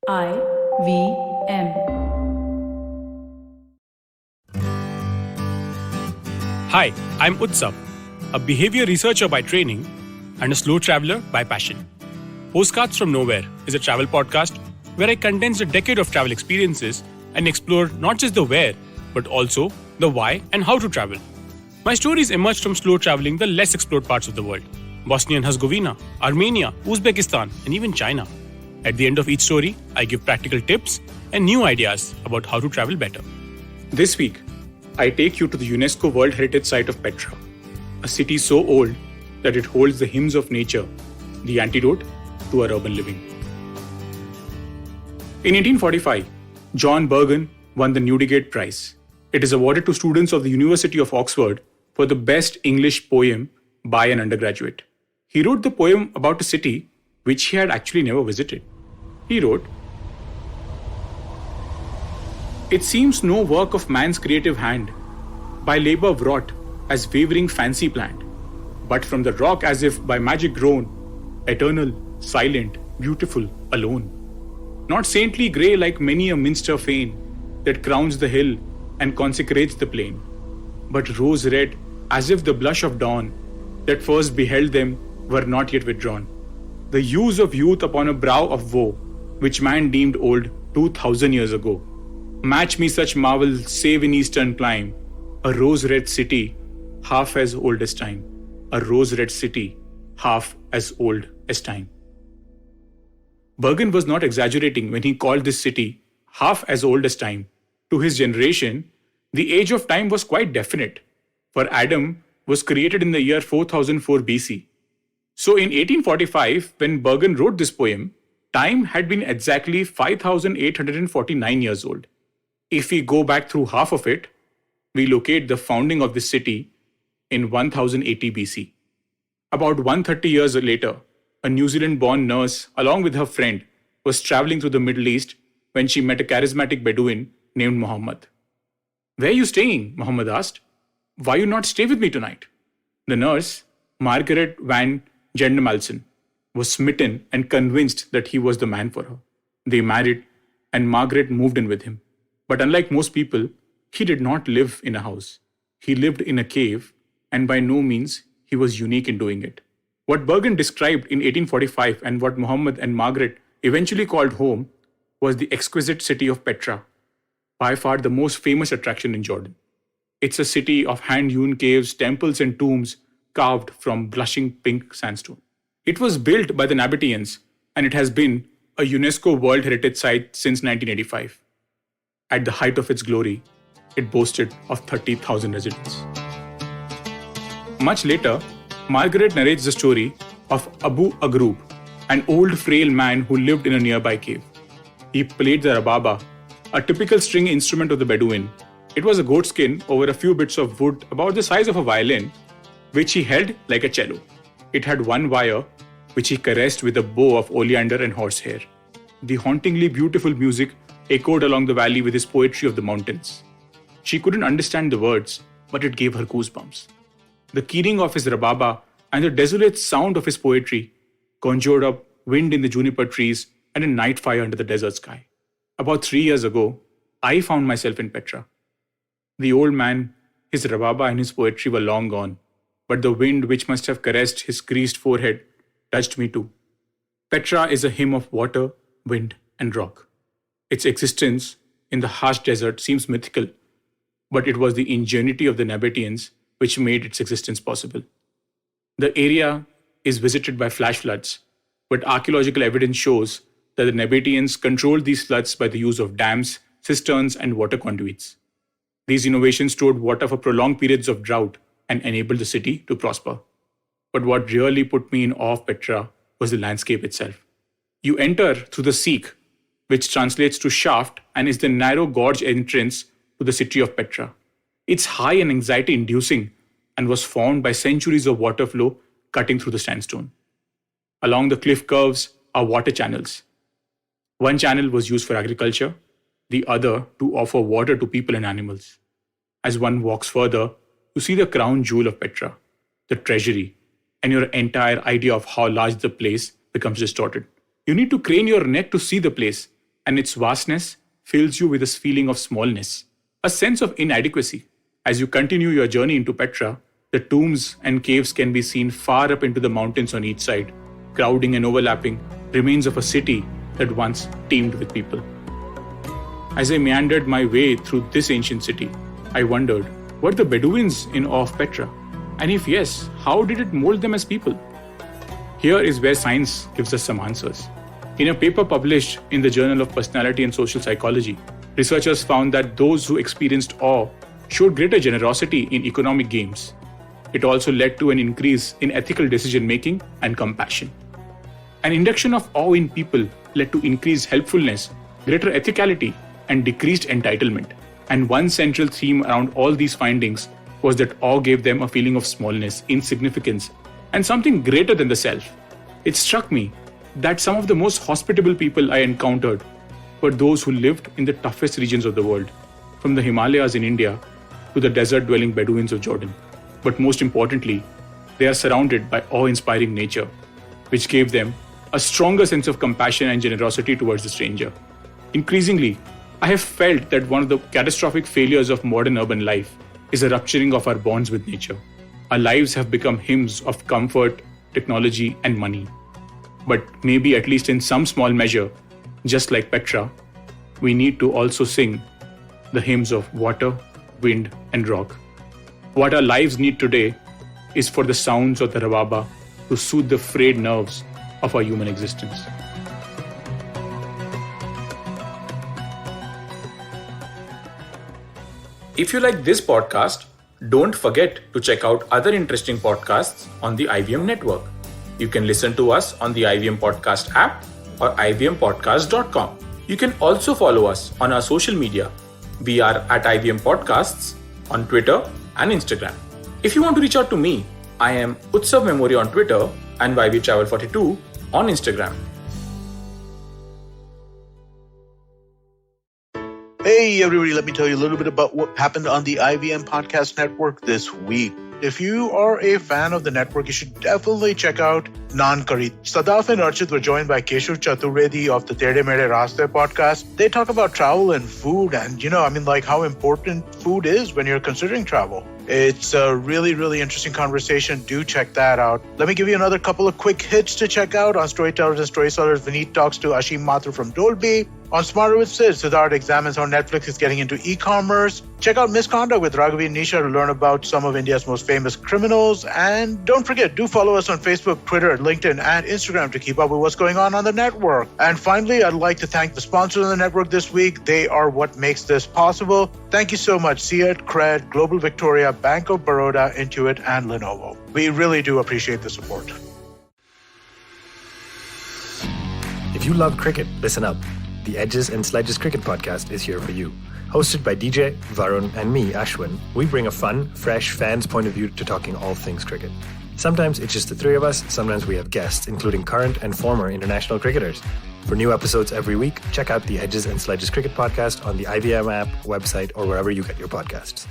IVM. Hi, I'm Utsav, a behavior researcher by training and a slow traveler by passion. Postcards from Nowhere is a travel podcast where I condense a decade of travel experiences and explore not just the where, but also the why and how to travel. My stories emerged from slow traveling the less explored parts of the world: Bosnia and Herzegovina, Armenia, Uzbekistan, and even China. At the end of each story, I give practical tips and new ideas about how to travel better. This week, I take you to the UNESCO World Heritage Site of Petra, a city so old that it holds the hymns of nature, the antidote to our urban living. In 1845, John Burgon won the Newdigate Prize. It is awarded to students of the University of Oxford for the best English poem by an undergraduate. He wrote the poem about a city which he had actually never visited. He wrote, "It seems no work of man's creative hand, by labor wrought, as wavering fancy planned, but from the rock as if by magic grown, eternal, silent, beautiful, alone. Not saintly grey like many a minster fane that crowns the hill and consecrates the plain, but rose red as if the blush of dawn that first beheld them were not yet withdrawn. The hues of youth upon a brow of woe, which man deemed old 2,000 years ago. Match me such marvels save in eastern clime, a rose-red city, half as old as time. A rose-red city, half as old as time." Burgon was not exaggerating when he called this city half as old as time. To his generation, the age of time was quite definite, for Adam was created in the year 4004 BC. So in 1845, when Burgon wrote this poem, time had been exactly 5,849 years old. If we go back through half of it, we locate the founding of this city in 1080 BC. About 130 years later, a New Zealand-born nurse, along with her friend, was traveling through the Middle East when she met a charismatic Bedouin named Muhammad. "Where are you staying?" Muhammad asked. "Why you not stay with me tonight?" The nurse, Margaret van Gendemalsen, was smitten and convinced that he was the man for her. They married, and Margaret moved in with him. But unlike most people, he did not live in a house. He lived in a cave, and by no means he was unique in doing it. What Burgon described in 1845 and what Muhammad and Margaret eventually called home was the exquisite city of Petra, by far the most famous attraction in Jordan. It's a city of hand-hewn caves, temples, and tombs carved from blushing pink sandstone. It was built by the Nabateans, and it has been a UNESCO World Heritage Site since 1985. At the height of its glory, it boasted of 30,000 residents. Much later, Margaret narrates the story of Abu Agrub, an old frail man who lived in a nearby cave. He played the rababa, a typical string instrument of the Bedouin. It was a goat skin over a few bits of wood about the size of a violin, which he held like a cello. It had one wire, which he caressed with a bow of oleander and horsehair. The hauntingly beautiful music echoed along the valley with his poetry of the mountains. She couldn't understand the words, but it gave her goosebumps. The keening of his rababa and the desolate sound of his poetry conjured up wind in the juniper trees and a night fire under the desert sky. About 3 years ago, I found myself in Petra. The old man, his rababa and his poetry were long gone, but the wind which must have caressed his creased forehead touched me too. Petra is a hymn of water, wind, and rock. Its existence in the harsh desert seems mythical, but it was the ingenuity of the Nabateans which made its existence possible. The area is visited by flash floods, but archaeological evidence shows that the Nabateans controlled these floods by the use of dams, cisterns, and water conduits. These innovations stored water for prolonged periods of drought and enabled the city to prosper. But what really put me in awe of Petra was the landscape itself. You enter through the Sikh, which translates to shaft and is the narrow gorge entrance to the city of Petra. It's high and anxiety-inducing and was formed by centuries of water flow cutting through the sandstone. Along the cliff curves are water channels. One channel was used for agriculture, the other to offer water to people and animals. As one walks further, you see the crown jewel of Petra, the treasury, and your entire idea of how large the place becomes distorted. You need to crane your neck to see the place, and its vastness fills you with this feeling of smallness, a sense of inadequacy. As you continue your journey into Petra, the tombs and caves can be seen far up into the mountains on each side, crowding and overlapping remains of a city that once teemed with people. As I meandered my way through this ancient city, I wondered, were the Bedouins in awe of Petra? And if yes, how did it mold them as people? Here is where science gives us some answers. In a paper published in the Journal of Personality and Social Psychology, researchers found that those who experienced awe showed greater generosity in economic gains. It also led to an increase in ethical decision-making and compassion. An induction of awe in people led to increased helpfulness, greater ethicality, and decreased entitlement. And one central theme around all these findings was that awe gave them a feeling of smallness, insignificance, and something greater than the self. It struck me that some of the most hospitable people I encountered were those who lived in the toughest regions of the world, from the Himalayas in India to the desert-dwelling Bedouins of Jordan. But most importantly, they are surrounded by awe-inspiring nature, which gave them a stronger sense of compassion and generosity towards the stranger. Increasingly, I have felt that one of the catastrophic failures of modern urban life is a rupturing of our bonds with nature. Our lives have become hymns of comfort, technology, and money. But maybe, at least in some small measure, just like Petra, we need to also sing the hymns of water, wind, and rock. What our lives need today is for the sounds of the rawaba to soothe the frayed nerves of our human existence. If you like this podcast, don't forget to check out other interesting podcasts on the IVM network. You can listen to us on the IVM Podcast app or ivmpodcast.com. You can also follow us on our social media. We are at IVM Podcasts on Twitter and Instagram. If you want to reach out to me, I am Utsav Memory on Twitter and YVTravel42 on Instagram. Hey everybody, let me tell you a little bit about what happened on the IVM Podcast Network this week. If you are a fan of the network, you should definitely check out Naan Curry. Sadaf and Archit were joined by Keshav Chaturvedi of the Tere Mere Raste podcast. They talk about travel and food and, how important food is when you're considering travel. It's a really, really interesting conversation. Do check that out. Let me give you another couple of quick hits to check out. On Storytellers and Storysellers, Vineet talks to Ashim Mathur from Dolby. On Smarter with Sid, Siddharth examines how Netflix is getting into e-commerce. Check out Misconduct with Raghavi and Nisha to learn about some of India's most famous criminals. And don't forget, do follow us on Facebook, Twitter, LinkedIn, and Instagram to keep up with what's going on the network. And finally, I'd like to thank the sponsors of the network this week. They are what makes this possible. Thank you so much, Seat, Cred, Global Victoria, Bank of Baroda, Intuit, and Lenovo. We really do appreciate the support. If you love cricket, listen up. The Edges and Sledges Cricket Podcast is here for you. Hosted by DJ, Varun, and me, Ashwin, we bring a fun, fresh fan's point of view to talking all things cricket. Sometimes it's just the three of us, sometimes we have guests, including current and former international cricketers. For new episodes every week, check out the Edges and Sledges Cricket Podcast on the IVM app, website, or wherever you get your podcasts.